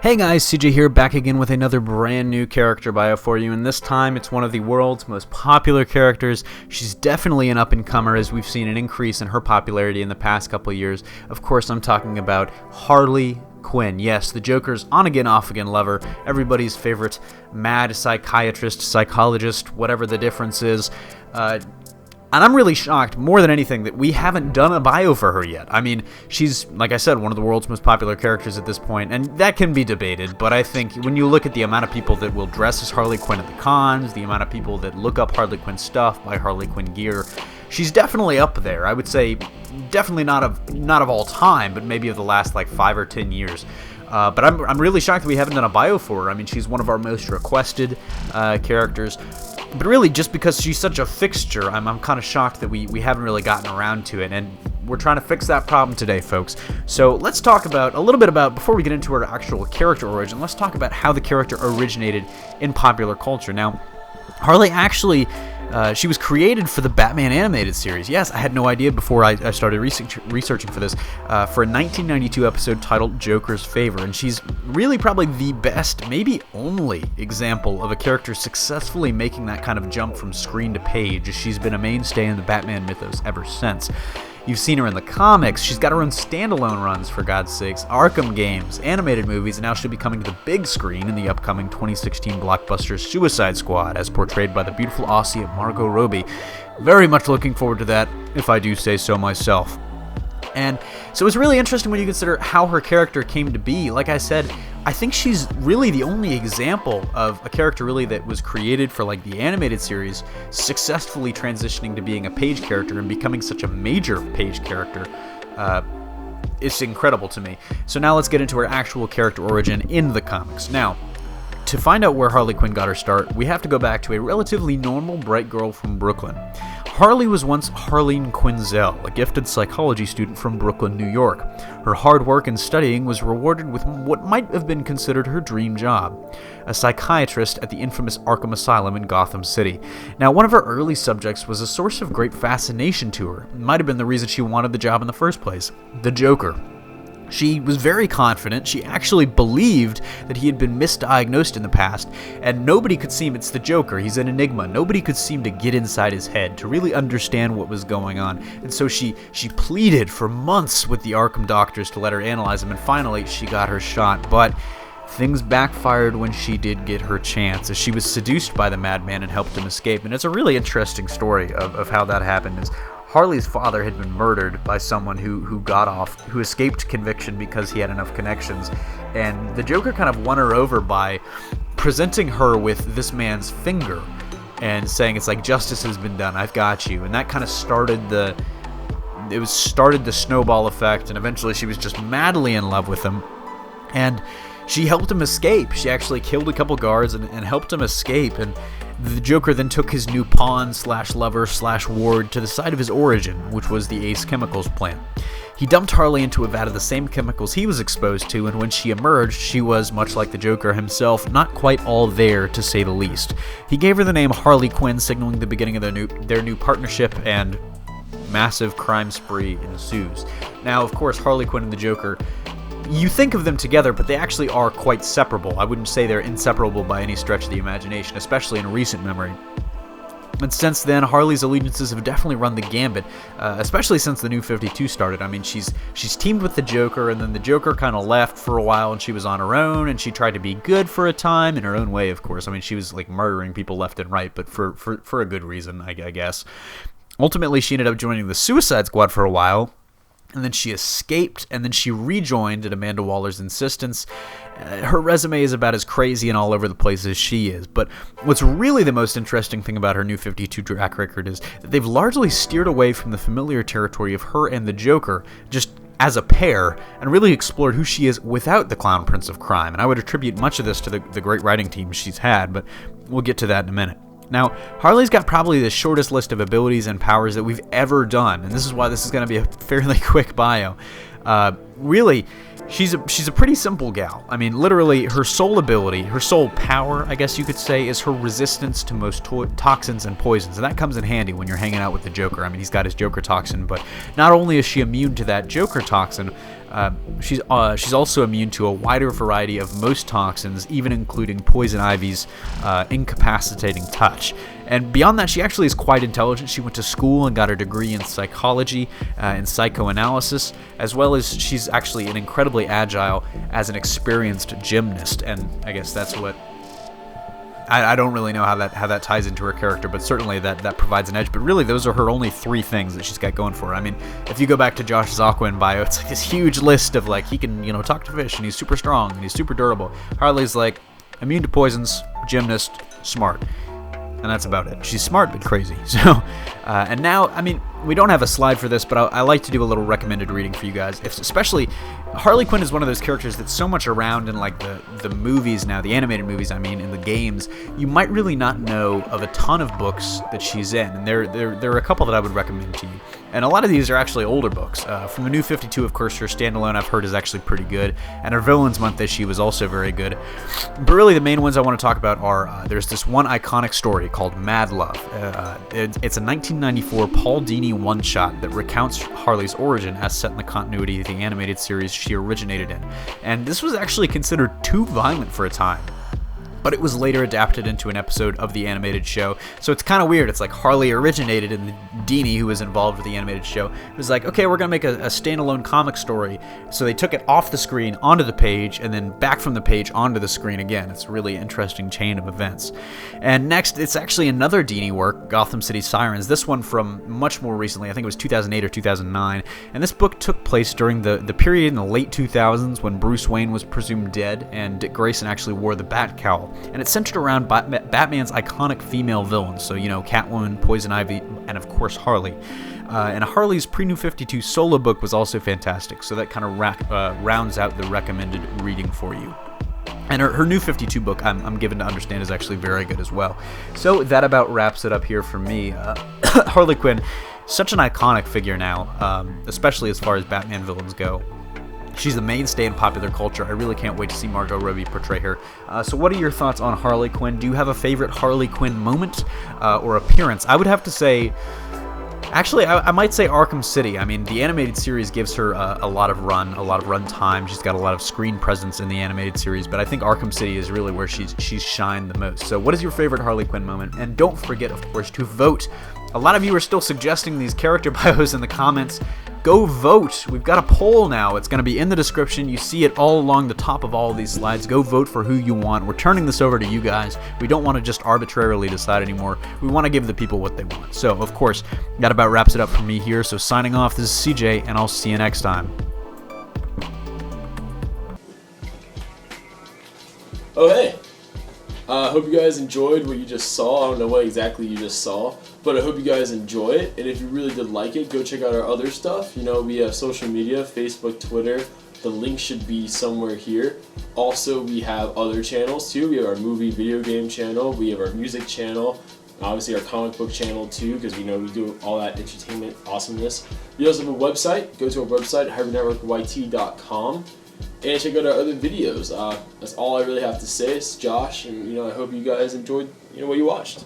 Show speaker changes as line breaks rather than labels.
Hey guys, CJ here, back again with another brand new character bio for you, and this time it's one of the world's most popular characters. She's definitely an up-and-comer, as we've seen an increase in her popularity in the past couple of years. Of course, I'm talking about Harley Quinn. Yes, the Joker's on-again, off-again lover, everybody's favorite mad psychiatrist, psychologist, whatever the difference is. And I'm really shocked, more than anything, that we haven't done a bio for her yet. I mean, she's, like I said, one of the world's most popular characters at this point, and that can be debated, but I think when you look at the amount of people that will dress as Harley Quinn at the cons, the amount of people that look up Harley Quinn stuff, buy Harley Quinn gear, she's definitely up there. I would say definitely not of all time, but maybe of the last, 5 or 10 years. But I'm really shocked that we haven't done a bio for her. I mean, she's one of our most requested characters. But really, just because she's such a fixture, I'm kind of shocked that we haven't really gotten around to it, and we're trying to fix that problem today, folks. So let's talk about a little bit about, before we get into her actual character origin, let's talk about how the character originated in popular culture. Now, Harley actually, she was created for the Batman animated series. Yes, I had no idea before I started researching for this, for a 1992 episode titled Joker's Favor, and she's really probably the best, maybe only, example of a character successfully making that kind of jump from screen to page, as she's been a mainstay in the Batman mythos ever since. You've seen her in the comics, she's got her own standalone runs, for God's sakes, Arkham games, animated movies, and now she'll be coming to the big screen in the upcoming 2016 blockbuster Suicide Squad, as portrayed by the beautiful Aussie Margot Robbie. Very much looking forward to that, if I do say so myself. And so it's really interesting when you consider how her character came to be. Like I said, I think she's really the only example of a character really that was created for the animated series, successfully transitioning to being a page character and becoming such a major page character. It's incredible to me. So now let's get into her actual character origin in the comics. Now, to find out where Harley Quinn got her start, we have to go back to a relatively normal, bright girl from Brooklyn. Harley was once Harleen Quinzel, a gifted psychology student from Brooklyn, New York. Her hard work and studying was rewarded with what might have been considered her dream job, a psychiatrist at the infamous Arkham Asylum in Gotham City. Now, one of her early subjects was a source of great fascination to her. It might have been the reason she wanted the job in the first place, the Joker. She was very confident. She actually believed that he had been misdiagnosed in the past, and nobody could seem, it's the Joker, he's an enigma, nobody could seem to get inside his head, to really understand what was going on. And so she pleaded for months with the Arkham doctors to let her analyze him, and finally she got her shot. But things backfired when she did get her chance, as she was seduced by the madman and helped him escape. And it's a really interesting story of how that happened. Is Harley's father had been murdered by someone who escaped conviction because he had enough connections, and the Joker kind of won her over by presenting her with this man's finger and saying, it's like, justice has been done, I've got you. And that kind of started the snowball effect, and eventually she was just madly in love with him, and she helped him escape. She actually killed a couple guards and helped him escape, and the Joker then took his new pawn/lover/ward to the site of his origin, which was the Ace Chemicals plant. He dumped Harley into a vat of the same chemicals he was exposed to, and when she emerged, she was, much like the Joker himself, not quite all there, to say the least. He gave her the name Harley Quinn, signaling the beginning of their new partnership, and massive crime spree ensues. Now, of course, Harley Quinn and the Joker, you think of them together, but they actually are quite separable. I wouldn't say they're inseparable by any stretch of the imagination, especially in recent memory. And since then, Harley's allegiances have definitely run the gambit, especially since the New 52 started. I mean, she's teamed with the Joker, and then the Joker kind of left for a while, and she was on her own, and she tried to be good for a time, in her own way, of course. I mean, she was murdering people left and right, but for a good reason, I guess. Ultimately, she ended up joining the Suicide Squad for a while, and then she escaped, and then she rejoined at Amanda Waller's insistence. Her resume is about as crazy and all over the place as she is, but what's really the most interesting thing about her New 52 track record is that they've largely steered away from the familiar territory of her and the Joker, just as a pair, and really explored who she is without the Clown Prince of Crime. And I would attribute much of this to the great writing team she's had, but we'll get to that in a minute. Now, Harley's got probably the shortest list of abilities and powers that we've ever done, and this is why this is going to be a fairly quick bio. really, she's a pretty simple gal. I mean, literally, her sole ability, her sole power, I guess you could say, is her resistance to most toxins and poisons, and that comes in handy when you're hanging out with the Joker. I mean, he's got his Joker toxin, but not only is she immune to that Joker toxin, she's also immune to a wider variety of most toxins, even including Poison Ivy's incapacitating touch. And beyond that, she actually is quite intelligent. She went to school and got her degree in psychology and psychoanalysis, as well as she's actually an incredibly agile as an experienced gymnast. And I guess that's what... I don't really know how that ties into her character, but certainly that provides an edge. But really, those are her only 3 things that she's got going for her. I mean, if you go back to Josh's Aquaman bio, it's like this huge list of like, he can, talk to fish, and he's super strong, and he's super durable. Harley's like, immune to poisons, gymnast, smart. And that's about it. She's smart but crazy. So, and now, I mean, we don't have a slide for this, but I like to do a little recommended reading for you guys. Especially, Harley Quinn is one of those characters that's so much around in like the movies now, the animated movies, I mean, in the games. You might really not know of a ton of books that she's in, and there are a couple that I would recommend to you. And a lot of these are actually older books. From the New 52, of course, her standalone I've heard is actually pretty good, and her Villains Month issue was also very good. But really, the main ones I want to talk about are there's this one iconic story called Mad Love. It's a 1994 Paul Dini one-shot that recounts Harley's origin as set in the continuity of the animated series she originated in. And this was actually considered too violent for a time, but it was later adapted into an episode of the animated show. So it's kind of weird. It's like Harley originated, and Dini, who was involved with the animated show, was like, okay, we're going to make a standalone comic story. So they took it off the screen onto the page, and then back from the page onto the screen again. It's a really interesting chain of events. And next, it's actually another Dini work, Gotham City Sirens, this one from much more recently. I think it was 2008 or 2009. And this book took place during the period in the late 2000s when Bruce Wayne was presumed dead, and Dick Grayson actually wore the bat cowl. And it's centered around Batman's iconic female villains, so, Catwoman, Poison Ivy, and of course Harley. And Harley's pre-New 52 solo book was also fantastic, so that kind of rounds out the recommended reading for you. And her New 52 book, I'm given to understand, is actually very good as well. So that about wraps it up here for me. Harley Quinn, such an iconic figure now, especially as far as Batman villains go. She's the mainstay in popular culture. I really can't wait to see Margot Robbie portray her. So what are your thoughts on Harley Quinn? Do you have a favorite Harley Quinn moment or appearance? I would have to say... Actually, I might say Arkham City. I mean, the animated series gives her a lot of run time. She's got a lot of screen presence in the animated series, but I think Arkham City is really where she's shined the most. So what is your favorite Harley Quinn moment? And don't forget, of course, to vote. A lot of you are still suggesting these character bios in the comments. Go vote. We've got a poll now. It's going to be in the description. You see it all along the top of all of these slides. Go vote for who you want. We're turning this over to you guys. We don't want to just arbitrarily decide anymore. We want to give the people what they want. So, of course, that about wraps it up for me here. So, signing off, this is CJ, and I'll see you next time.
Oh, hey. I hope you guys enjoyed what you just saw. I don't know what exactly you just saw, but I hope you guys enjoy it. And if you really did like it, go check out our other stuff. We have social media, Facebook, Twitter. The link should be somewhere here. Also, we have other channels too. We have our movie video game channel. We have our music channel. Obviously, our comic book channel too, because we do all that entertainment awesomeness. We also have a website. Go to our website, HyperNetworkYT.com. And check out our other videos. That's all I really have to say. It's Josh, and I hope you guys enjoyed what you watched.